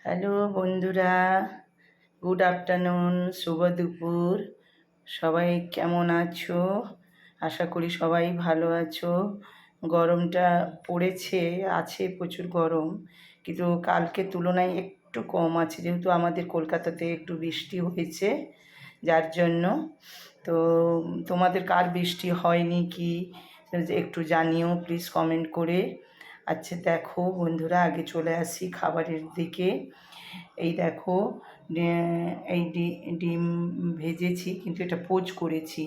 Hello বন্ধুরা, good afternoon, শুভ দুপুর। সবাই কেমন আছো? আশা করি সবাই ভালো আছো। গরমটা পড়েছে, আছে প্রচুর গরম, কিন্তু কালকের তুলনায় একটু কম আছে, যেহেতু আমাদের কলকাতাতে একটু বৃষ্টি হয়েছে, যার জন্য। তো তোমাদের কার বৃষ্টি হয়নি কি একটু জানিও প্লিজ কমেন্ট করে। আচ্ছা দেখো বন্ধুরা, আগে চলে আসি খাবারের দিকে। এই দেখো, এই ডিম ভেজেছি, কিন্তু এটা পোচ করেছি।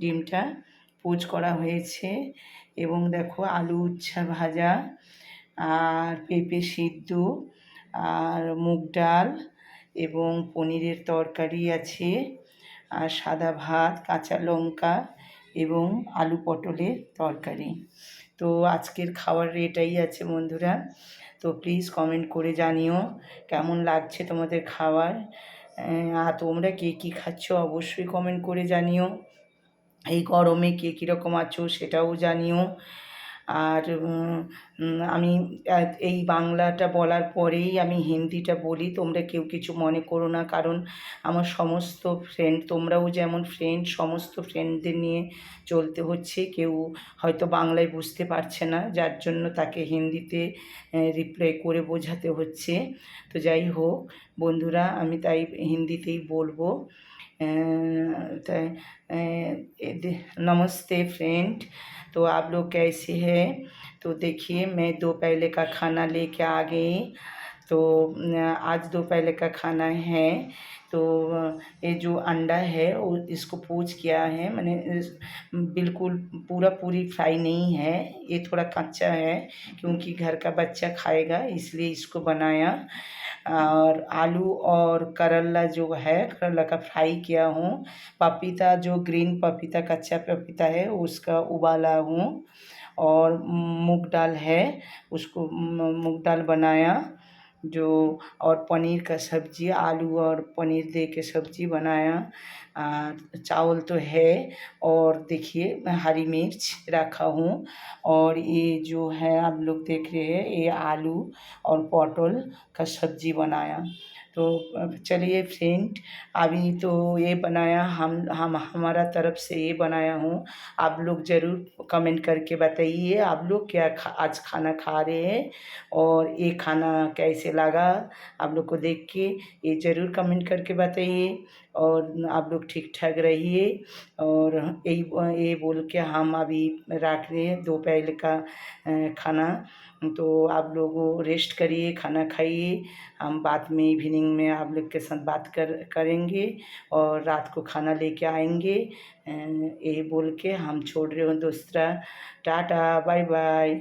ডিমটা পোচ করা হয়েছে। এবং দেখো আলু উচ্ছে ভাজা, আর পেঁপে সিদ্ধ, আর মুগ ডাল, এবং পনিরের তরকারি আছে, আর সাদা ভাত, কাঁচা লঙ্কা, এবং আলু পটলের তরকারি। তো আজকের খাবার এটাই আছে বন্ধুরা। তো প্লিজ কমেন্ট করে জানিও কেমন লাগছে তোমাদের খাবার। আর তোমরা কে কী খাচ্ছ অবশ্যই কমেন্ট করে জানিও। এই গরমে কে কীরকম আছো সেটাও জানিও। আর আমি এই বাংলাটা বলার পরেই আমি হিন্দিটা বলি, তোমরা কেউ কিছু মনে করো না, কারণ আমার সমস্ত ফ্রেন্ড, তোমরাও যেমন ফ্রেন্ড, সমস্ত ফ্রেন্ডদের নিয়ে চলতে হচ্ছে। কেউ হয়তো বাংলায় বুঝতে পারছে না, যার জন্য তাকে হিন্দিতে রিপ্লাই করে বোঝাতে হচ্ছে। তো যাই হোক বন্ধুরা, আমি তাই হিন্দিতেই বলবো। नमस्ते फ्रेंड, तो आप लोग कैसे हैं? तो देखिए, मैं दोपहर का खाना लेके आ गई। तो आज दोपहर का खाना है, तो ये जो अंडा है वो इसको पोच किया है मैंने। बिल्कुल पूरी फ्राई नहीं है, ये थोड़ा कच्चा है, क्योंकि घर का बच्चा खाएगा इसलिए इसको बनाया। और आलू और करेला जो है, करेला का फ्राई किया हूँ। पपीता, जो ग्रीन पपीता, कच्चा पपीता है, उसका उबाला हूँ। और मूंग दाल है, उसको मूंग दाल बनाया जो। और पनीर का सब्ज़ी, आलू और पनीर दे के सब्ज़ी बनाया। चावल तो है, और देखिए हरी मिर्च रखा हूँ। और ये जो है आप लोग देख रहे हैं, ये आलू और पटल का सब्ज़ी बनाया। तो चलिए फ्रेंड, अभी तो ये बनाया, हम हमारा तरफ से ये बनाया हूँ। आप लोग ज़रूर कमेंट करके बताइए आप लोग क्या आज खाना खा रहे हैं, और ये खाना कैसे लगा आप लोग को देख के, ये ज़रूर कमेंट करके बताइए। और आप लोग ठीक ठाक रहिए। और ये बोल के हम अभी रख रहे हैं दोपहर का खाना। तो आप लोग रेस्ट करिए, खाना खाइए। हम बाद में इवनिंग में आप लोग के साथ बात करेंगे, और रात को खाना लेके आएंगे। ये बोल के हम छोड़ रहे हो दोस्तरा। Tata, bye bye.